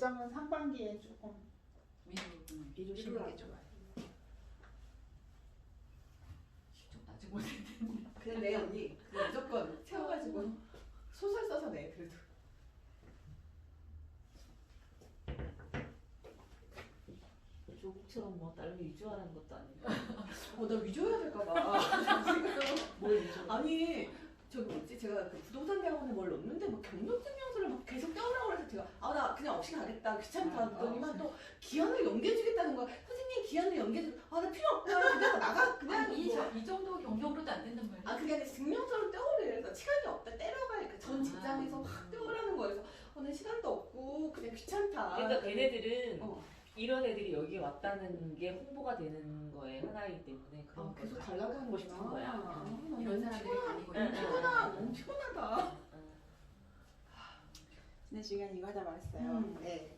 결정은 상반기에 조금 미루시는 게 좋아요. 직접 아직 못했는데. 그냥 내 언니 그냥 무조건 채워가지고 소설 써서 내 그래도. 조국처럼 뭐 나를 위조하는 것도 아니고. 나 위조해야 될까봐. 뭘 위조? 아니 저기 뭐지 제가 그 부동산 대학원에 뭘 넣는데 뭐 경력증명서를 막 계속 떼오라고 그래서 제가 나 그냥 없이 가겠다 귀찮다 그러더니만 또 기한을 연기해주겠다는 거야. 선생님 기한을 연기해줘. 나 필요 없다. 그냥 나가 그냥 아니, 이 정도 경력으로도 안 된단 말이야. 그게 아니라 증명서를 떼오래. 그래서 시간이 없다. 떼러가니까 전 직장에서 확 떼오라는 거예요. 그래서 오늘 시간도 없고 그냥 귀찮다. 그러니까 걔네들은 어. 이런 애들이 여기 왔다는 게 홍보가 되는 거에 하나이기 때문에 그런 걸 계속 가려고 하고 싶은 거야. 이런 사람들이 다니고 응, 있다. 너무 피곤하다. 지난 시간에 이거 하다 말았어요. 네.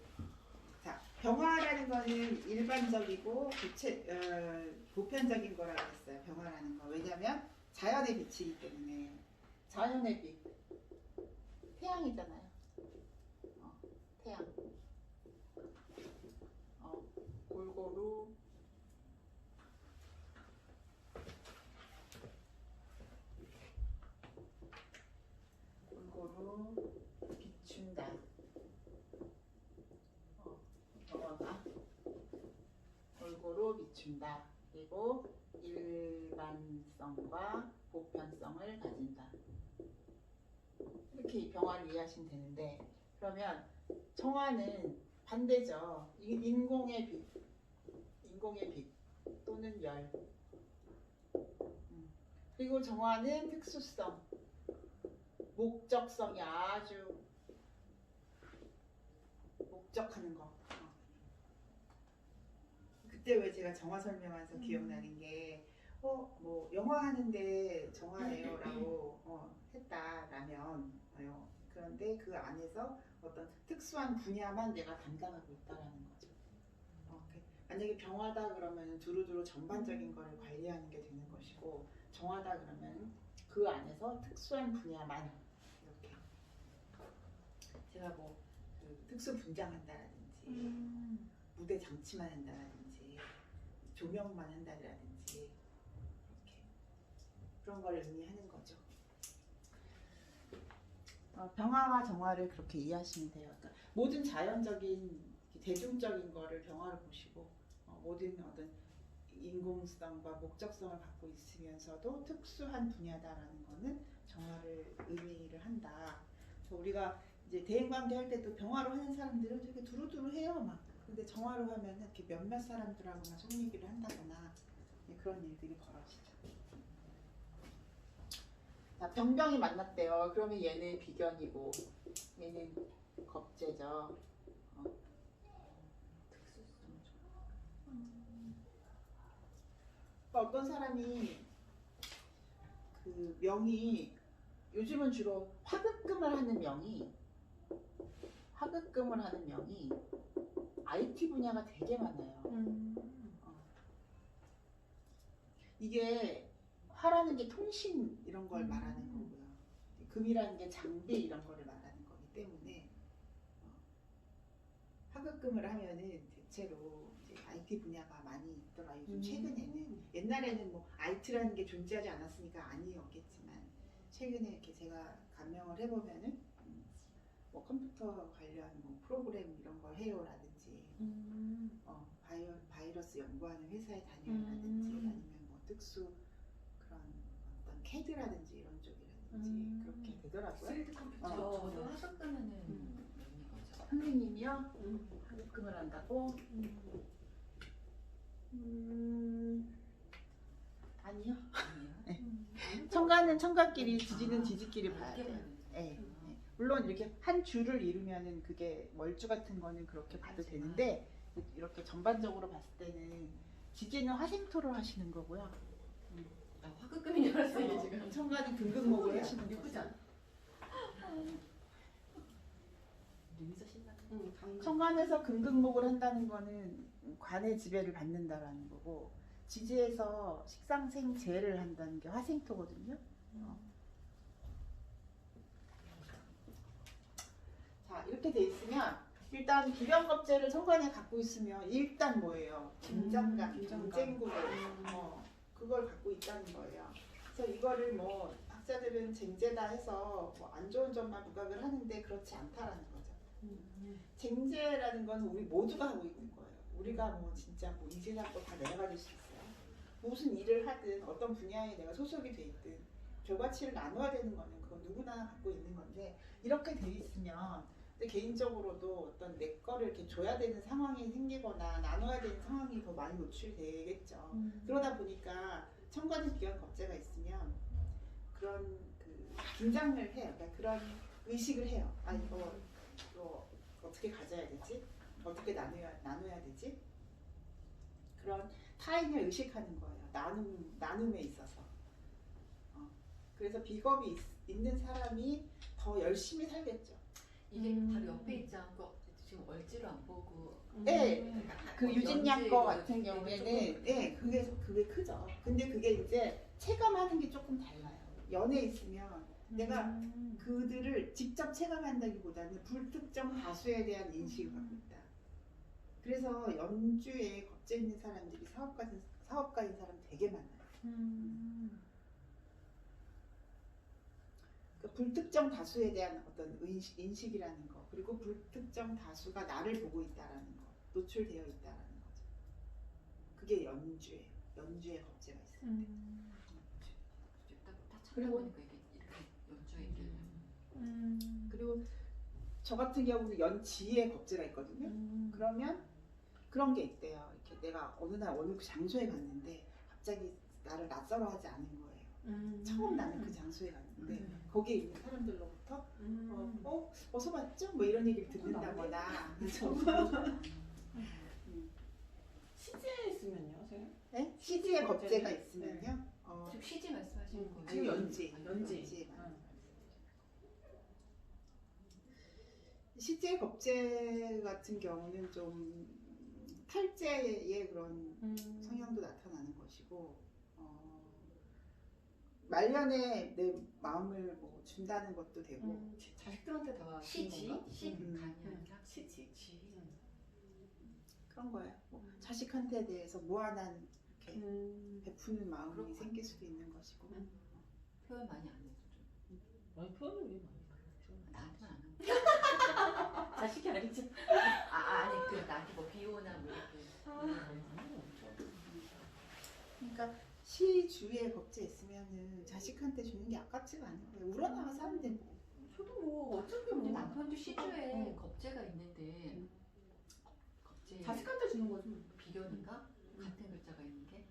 자, 병화라는 거는 일반적이고 보편적인 거라고 했어요. 병화라는 거. 왜냐면 자연의 빛이기 때문에. 자연의 빛. 태양이잖아요. 태양. 골고루 비춘다. 병화가 골고루 비춘다. 그리고 일반성과 보편성을 가진다. 이렇게 이 병화를 이해하시면 되는데, 그러면 정화는 반대죠. 인공의 빛 또는 열. 그리고 정화는 특수성, 목적성이 아주 목적하는 거. 그때 왜 제가 정화 설명하면서 기억나는 게 뭐 영화 하는데 정화예요라고 했다라면 그런데 그 안에서 어떤 특수한 분야만 내가 담당하고 있다라는 거죠. 만약에 병화다 그러면 두루두루 전반적인 거를 관리하는 게 되는 것이고, 정화다 그러면 그 안에서 특수한 분야만 이렇게 제가 뭐 특수 분장한다라든지 무대 장치만 한다라든지 조명만 한다라든지 이렇게 그런 걸 의미하는 거죠. 병화와 정화를 그렇게 이해하시면 돼요. 그러니까 모든 자연적인 대중적인 거를 병화로 보시고, 모든 어떤 인공성과 목적성을 갖고 있으면서도 특수한 분야다라는 거는 정화를 의미를 한다. 그래서 우리가 이제 대인관계 할 때도 병화로 하는 사람들은 되게 두루두루 해요, 막. 근데 정화로 하면은 이렇게 몇몇 사람들하고만 속 얘기를 한다거나 그런 일들이 벌어지죠. 자, 병병이 만났대요. 그러면 얘는 비견이고 얘는 겁재죠. 어떤 사람이 그 명이 요즘은 주로 화급금을 하는 명이 IT 분야가 되게 많아요. 이게 화라는 게 통신 이런 걸 말하는 거고요. 금이라는 게 장비 이런 거를 말하는 거기 때문에 화급금을 하면은 대체로 이제 IT 분야가 많이 있더라. 요즘 최근에는. 옛날에는 뭐 IT라는 게 존재하지 않았으니까 아니었겠지만 최근에 이렇게 제가 감명을 해보면은 뭐 컴퓨터 관련 뭐 프로그램 이런 걸 해요라든지 바이러스 연구하는 회사에 다녀요라든지 아니면 뭐 특수 그런 어떤 CAD라든지 이런 쪽이라든지 그렇게 되더라고요. 3D 컴퓨터. 저도 하셨다면은 선생님이요? 하급금을 한다고? 아니요. 네. 청가는 청가끼리, 지지는 지지끼리 봐야 돼요. 네. 물론 이렇게 한 줄을 이루면은 그게 월주 같은 거는 그렇게 봐도 되는데, 이렇게 전반적으로 봤을 때는 지지는 화생토를 하시는 거고요. 화급금인 줄 알았어요 지금. 청가는 금극목을 하시는 거죠. 예쁘지 않아? 청관에서 금극목을 한다는 거는 관의 지배를 받는다라는 거고, 지지에서 식상생재를 한다는 게 화생토거든요. 자, 이렇게 돼 있으면 일단 비변겁제를 천간에 갖고 있으면 일단 뭐예요? 긴장감, 긴장감. 경쟁구도 그걸 갖고 있다는 거예요. 그래서 이거를 뭐 학자들은 쟁제다 해서 뭐 안 좋은 점만 부각을 하는데 그렇지 않다라는 거죠. 쟁제라는 건 우리 모두가 하고 있는 거예요. 우리가 뭐 진짜 뭐 이 세상 거 다 내가 가질 수 있어요. 무슨 일을 하든 어떤 분야에 내가 소속이 돼 있든 결과치를 나눠야 되는 거는 그건 누구나 갖고 있는 건데 이렇게 돼 있으면 근데 개인적으로도 어떤 내 거를 이렇게 줘야 되는 상황이 생기거나 나눠야 되는 상황이 더 많이 노출되겠죠. 그러다 보니까 천간에 비견 겁재가 있으면 그런 그 긴장을 해요. 그러니까 그런 의식을 해요. 아 이거 어떻게 가져야 되지? 어떻게 나눠야 되지? 그런 타인을 의식하는 거예요. 나눔에 있어서. 그래서 비겁이 있는 사람이 더 열심히 살겠죠. 이게 바로 옆에 있지 않고 지금 얼지로 안 보고 네, 그 유진양 거 같은 연지로 경우에는 네, 그게 크죠. 근데 그게 이제 체감하는 게 조금 달라요. 연에 있으면 내가 그들을 직접 체감한다기보다는 불특정 다수에 대한 인식을 갖고 있다. 그래서 연주에 겁재 있는 사람들이 사업가인 사람 되게 많아요. 그 불특정 다수에 대한 어떤 인식이라는 거, 그리고 불특정 다수가 나를 보고 있다라는 거, 노출되어 있다라는 거죠. 그게 연주에 겁재가 있어요. 딱 그리고- 찾아보니까 이게 이렇게 연주에 그리고 저 같은 경우는 연지에 겁재가 있거든요. 그러면 그런 게 있대요. 이렇게 내가 어느 날 어느 장소에 갔는데 갑자기 나를 낯설어 하지 않은 거예요. 처음 나는 그 장소에 갔는데 거기에 있는 사람들로부터 어서 봤죠? 뭐 이런 얘기를 듣는다거나 시제에 있으면요, 선생님? 네? CG에 겁재가 네. 있으면요. 지금 시지 말씀하시는 거예요? 지금 연지. 연지. CG의 겁재 같은 경우는 좀 탈제의 그런 성향도 나타나는 것이고 말년에 내 마음을 뭐 준다는 것도 되고 자식들한테 다 시지? 건가? 간이 아니라 시지. 그런 거예요. 뭐 자식한테 대해서 무한한 이렇게 베푸는 마음이 그런 거 생길 수도 있는 것이고 표현 많이 안 해도 좀 아니 표현을 왜 많이 하죠? 나한테만 안 하고 자식이 아니지. 아니 그 나한테 뭐 비오나 뭐 이렇게 그러니까 시주에 겁재 있으면은 자식한테 주는 게 아깝지가 않은 거예요. 우러나와서 하면 되고. 저도 뭐 어차피 근데 뭐 남편도 시주에 겁재가 있는데 겁재 자식한테 주는 거지. 뭐. 비견인가? 같은 글자가 있는 게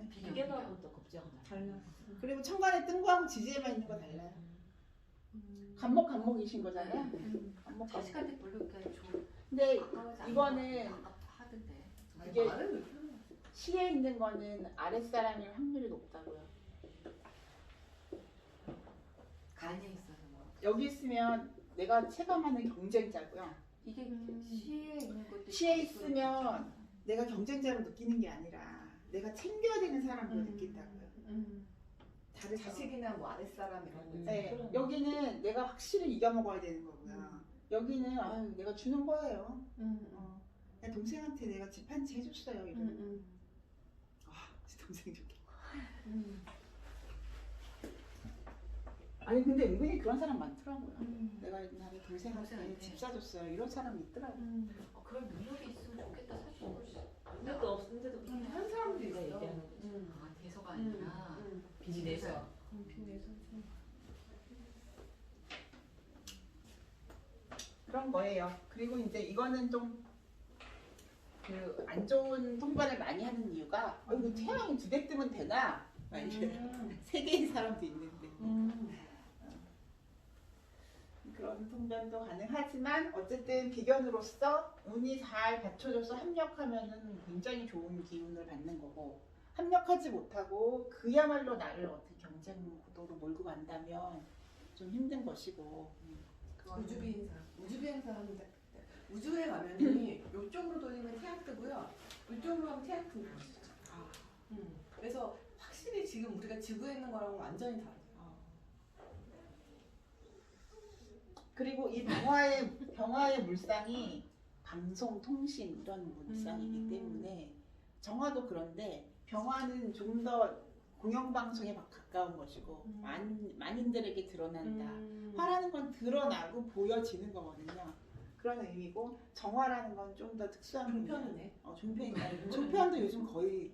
비견하고 또 겁재가 달라. 그리고 천간에 뜬 거하고 지지에만 있는 거 달라요. 간목이신 거잖아요. 간목. 자식한테 별로 그러니까 좀 근데 아까워하지 않는 이거는 거 하던데 이게 말을 왜 표현해? 시에 있는 거는 아랫사람일 확률이 높다고요. 간에 있어서 뭐 여기 있으면 내가 체감하는 경쟁자고요. 이게 시에 있는 것도 시에 있으면 내가 경쟁자로 느끼는 게 아니라 내가 챙겨야 되는 사람으로 느낀다고요. 다르죠. 자식이나 뭐 아랫사람 이런 거. 네, 그럼. 여기는 내가 확실히 이겨 먹어야 되는 거고요. 여기는 아유, 내가 주는 거예요. 내 동생한테 내가 집 한 채 해줬어요. 이러면 아, 동생 좋게. 아니 근데 은근히 그런 사람 많더라고요. 내가 옛날에 동생한테 동생한테. 집 사줬어요. 이런 사람이 있더라고요. 그런 능력이 있으면 좋겠다 사실 근데 또 없는데도 그냥 한 사람도 내가 있어. 얘기하는 거지. 아 대서가 아니라 빚내서. 빚내서. 그런 거예요. 그리고 이제 이거는 좀 그 안 좋은 통관을 많이 하는 이유가 이거 태양이 두 대 뜨면 되나? 막 이래. 세 개인 사람도 있는데 그런 통변도 가능하지만 어쨌든 비견으로서 운이 잘 받쳐줘서 합력하면은 굉장히 좋은 기운을 받는 거고 합력하지 못하고 그야말로 나를 어떻게 경쟁 구도로 몰고 간다면 좀 힘든 것이고 그거는 우주비행 사람인데 우주에 가면이 이쪽으로 돌리면 태양 뜨고요. 이쪽으로 하면 태양 뜨는 거죠. 그래서 확실히 지금 우리가 지구에 있는 거랑 완전히 다르죠. 그리고 이 병화의 물상이 방송, 통신 이런 문상이기 때문에 정화도 그런데 병화는 좀 더 공영방송에 가까운 것이고 만인들에게 드러난다. 화라는 건 드러나고 보여지는 거거든요. 그런 의미고 정화라는 건 좀 더 특수한 종편이네. 종편이네. 종편도 요즘 거의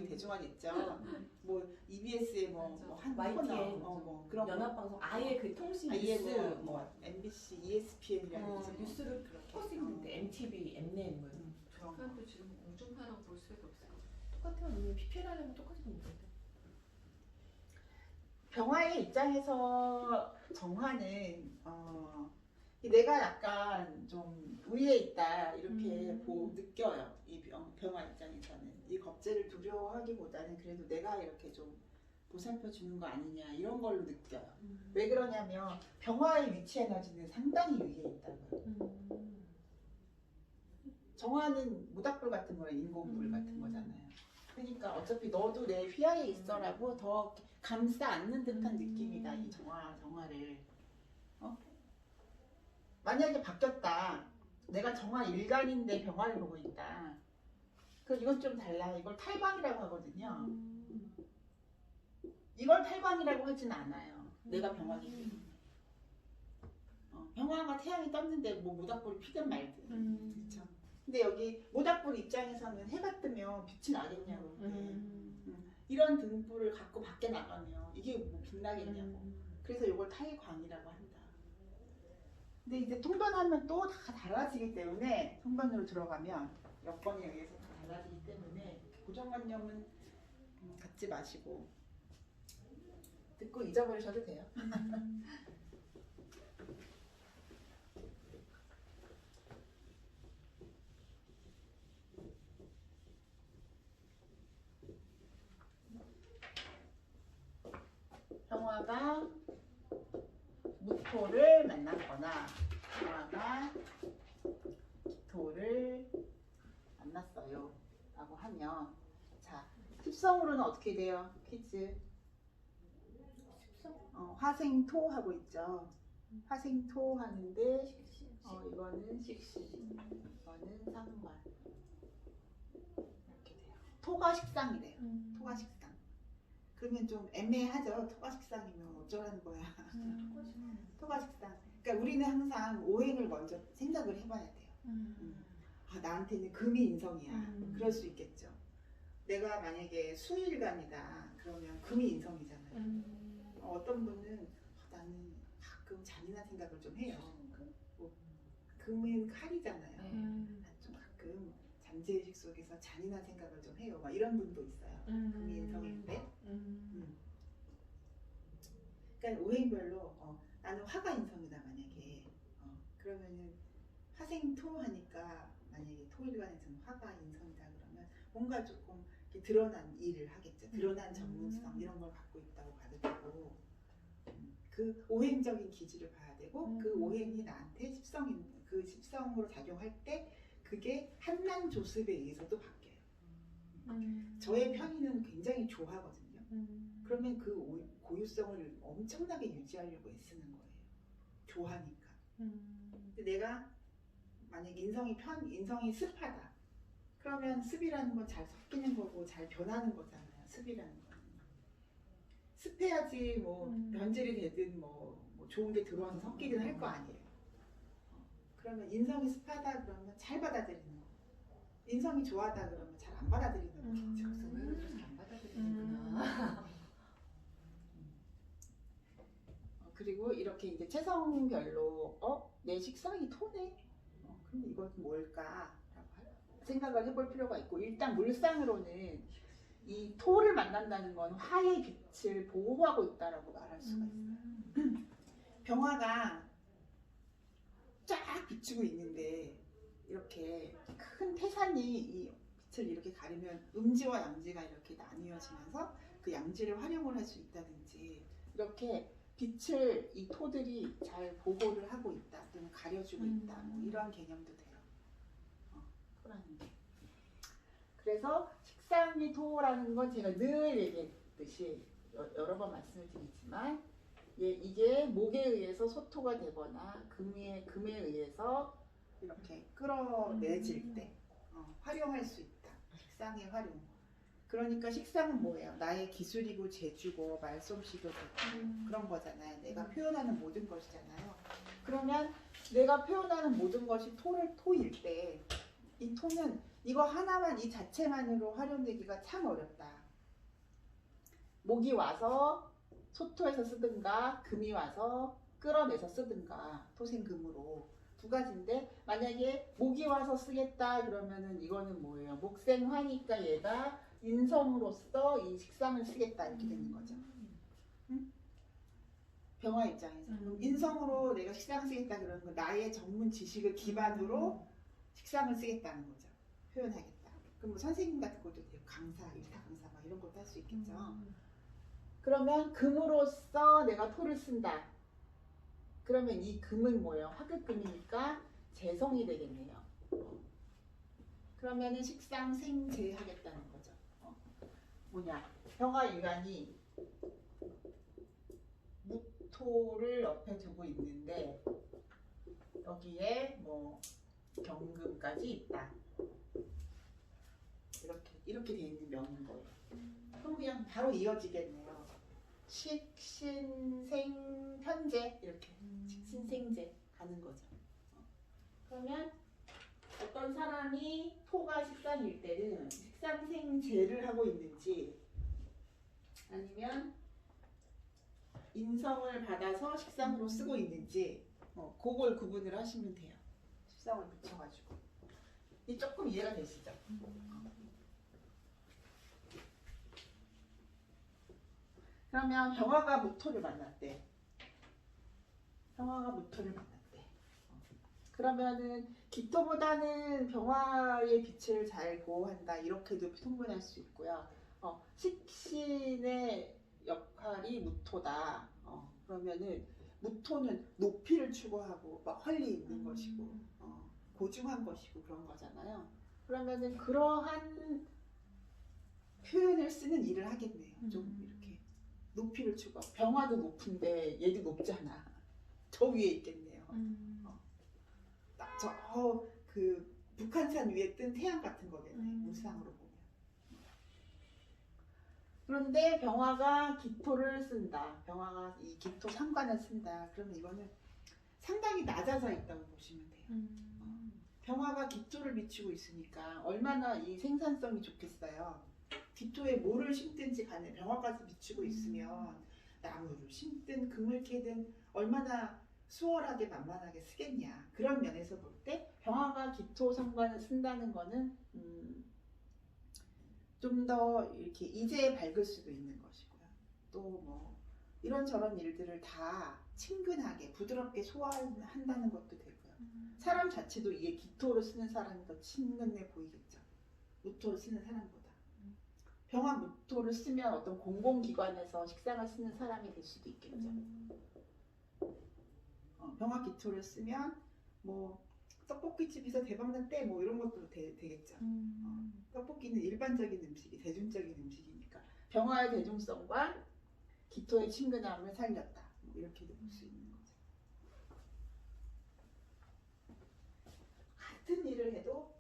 대중화됐죠. 뭐 EBS에 뭐한 YTN, 코너, 뭐 그런 거. 연합방송 아예 그 통신 아예 뉴스 뭐 MBC, ESPN이라는 뉴스를 퍼스 있는데 MTV, 엠넷 뭐 그런 거. 종편도 지금 공중파라고 볼 수밖에 없을 것 같아요. 똑같아요. 우리 PPL 하려면 똑같이 되는데. 병화의 입장에서 정화는 내가 약간 좀 우위에 있다 이렇게 느껴요. 이 병화 입장에서는 이 겁재를 두려워하기보다는 그래도 내가 이렇게 좀 보살펴 주는 거 아니냐 이런 걸로 느껴요. 왜 그러냐면 병화의 위치 에너지는 상당히 위에 있다고요. 정화는 모닥불 같은 거예요. 인공불 같은 거잖아요. 그러니까 어차피 너도 내 휘하에 있어라고 더 감싸 안는 듯한 느낌이다. 이 정화를. 만약에 바뀌었다. 내가 정화 일간인데 병화를 보고 있다. 그럼 이건 좀 달라. 이걸 탈광이라고 하거든요. 이걸 탈광이라고 하진 않아요. 내가 병화기 때문에. 병화가 태양이 떴는데 뭐 모닥불이 피든 말든. 그렇죠. 근데 여기 모닥불 입장에서는 해가 뜨면 빛이 나겠냐고. 이런 등불을 갖고 밖에 나가면 이게 뭐 빛나겠냐고. 그래서 이걸 탈광이라고 한다. 근데 이제 통변하면 또 다 달라지기 때문에 통변으로 들어가면 여건에 의해서 다 달라지기 때문에 고정관념은 갖지 마시고 듣고 잊어버리셔도 돼요. 평화가 무토를 만났거나 평화가 기토를 만났어요 라고 하면 자 습성으로는 어떻게 돼요? 퀴즈 화생토 하고 있죠. 화생토 하는데 이거는 식시 이거는 상관 이렇게 돼요. 토가 식상이래요. 토가 식상. 그러면 좀 애매하죠. 토가 식상이면 어쩌라는 거야. 토가 식상. 그러니까 우리는 항상 오행을 먼저 생각을 해봐야 돼요. 나한테는 금이 인성이야. 그럴 수 있겠죠. 내가 만약에 수일간이다. 그러면 금이 인성이잖아요. 어떤 분은 나는 가끔 잔인한 생각을 좀 해요. 뭐, 금은 칼이잖아요. 좀 가끔 잠재의식 속에서 잔인한 생각을 좀 해요. 막 이런 분도 있어요. 금이 인성인데. 그러니까 오행별로 나는 화가 인성이다 만약에 그러면은 화생토 하니까 만약에 토일간에서는 화가 인성이다 그러면 뭔가 조금 이렇게 드러난 일을 하겠죠. 드러난 전문성 이런 걸 갖고 있다고 봐도 되고 그 오행적인 기질을 봐야 되고 그 오행이 나한테 그 십성으로 작용할 때 그게 한난 조습에 의해서도 바뀌어요. 저의 편의는 굉장히 조하거든요. 그러면 그 고유성을 엄청나게 유지하려고 애쓰는 거예요. 조하니까. 근데 내가 만약 인성이 습하다. 그러면 습이라는 건 잘 섞이는 거고 잘 변하는 거잖아요. 습이라는 거는. 습해야지 뭐 변질이 되든 뭐 좋은 게 들어와서 섞이긴 할 거 아니에요. 그러면 인성이 습하다 그러면 잘 받아들이는 거. 인성이 좋아하다 그러면 잘 안 받아들이는 거겠죠. 의외로 잘안 받아들이는구나. 그리고 이렇게 이제 체성별로 내 식상이 토네. 그럼 이건 뭘까? 생각을 해볼 필요가 있고 일단 물상으로는 이 토를 만난다는 건 화의 빛을 보호하고 있다라고 말할 수가 있어요. 병화가 쫙 비추고 있는데 이렇게 큰 태산이 이 빛을 이렇게 가리면 음지와 양지가 이렇게 나뉘어지면서 그 양지를 활용을 할 수 있다든지 이렇게 빛을 이 토들이 잘 보호를 하고 있다 또는 가려주고 있다 뭐 이런 개념도 돼요. 토라는 게. 그래서 식상이 토라는 건 제가 늘 얘기했듯이 여러 번 말씀을 드리지만 이게 목에 의해서 소토가 되거나 금에 의해서 이렇게 끌어내질 때 활용할 수 있다. 식상의 활용. 그러니까 식상은 뭐예요? 나의 기술이고 재주고 말솜씨도 되고 그런 거잖아요. 내가 표현하는 모든 것이잖아요. 그러면 내가 표현하는 모든 것이 토일 때 이 토는 이거 하나만 이 자체만으로 활용되기가 참 어렵다. 목이 와서 소토해서 쓰든가 금이 와서 끌어내서 쓰든가 토생금으로 두 가지인데 만약에 목이 와서 쓰겠다 그러면은 이거는 뭐예요? 목생화니까 얘가 인성으로서 이 식상을 쓰겠다 이렇게 되는 거죠. 응? 병화 입장에서 그럼 인성으로 내가 식상을 쓰겠다 그러는 건 나의 전문 지식을 기반으로 식상을 쓰겠다는 거죠. 표현하겠다. 그럼 뭐 선생님 같은 것도 돼요. 강사, 일타 강사 막 이런 것도 할 수 있겠죠. 그러면 금으로써 내가 토를 쓴다. 그러면 이 금은 뭐예요? 화극금이니까 재성이 되겠네요. 그러면은 식상생재 하겠다는 거죠. 뭐냐? 병화일간이 무토를 옆에 두고 있는데 여기에 뭐 경금까지 있다. 이렇게 돼 있는 명인 거예요. 그럼 그냥 바로 이어지겠네요. 식신생 편재 이렇게 식신생재 가는 거죠. 그러면 어떤 사람이 토가 식상일 때는 식상생재를 하고 있는지 아니면 인성을 받아서 식상으로 쓰고 있는지 그걸 구분을 하시면 돼요. 식상을 붙여가지고 이 조금 이해가 되시죠? 그러면 병화가 무토를 만났대. 병화가 무토를 만났대. 그러면은 기토보다는 병화의 빛을 잘 보호한다 이렇게도 통분할 수 있고요. 식신의 역할이 무토다. 그러면은 무토는 높이를 추구하고 막 헐리 있는 것이고 고중한 것이고 그런 거잖아요. 그러면은 그러한 표현을 쓰는 일을 하겠네요. 좀 이렇게 높이를 추구하고 병화도 높은데 얘도 높잖아. 저 위에 있겠네요. 딱 그 북한산 위에 뜬 태양 같은 거겠네. 물상으로 보면. 그런데 병화가 기토를 쓴다. 병화가 이 기토 상관을 쓴다. 그러면 이거는 상당히 낮아져 있다고 보시면 돼요. 병화가 기토를 비추고 있으니까 얼마나 이 생산성이 좋겠어요. 기토에 뭐를 심든지 간에 병화까지 비추고 있으면 나무를 심든 금을 캐든 얼마나 수월하게 만만하게 쓰겠냐. 그런 면에서 볼 때 병화가 기토 상관을 쓴다는 거는 좀 더 이렇게 이제에 밝을 수도 있는 것이고요. 또 뭐 이런저런 일들을 다 친근하게 부드럽게 소화한다는 것도 되고요. 사람 자체도 이게 기토로 쓰는 사람이 더 친근해 보이겠죠. 무토로 쓰는 사람보다. 병화 무토를 쓰면 어떤 공공기관에서 식상을 쓰는 사람이 될 수도 있겠죠. 병화 기토를 쓰면 뭐 떡볶이집에서 대박날 때 뭐 이런 것도 되겠죠. 떡볶이는 일반적인 음식이 대중적인 음식이니까 병화의 대중성과 기토의 친근함을 살렸다. 뭐 이렇게도 볼 수 있는 거죠. 같은 일을 해도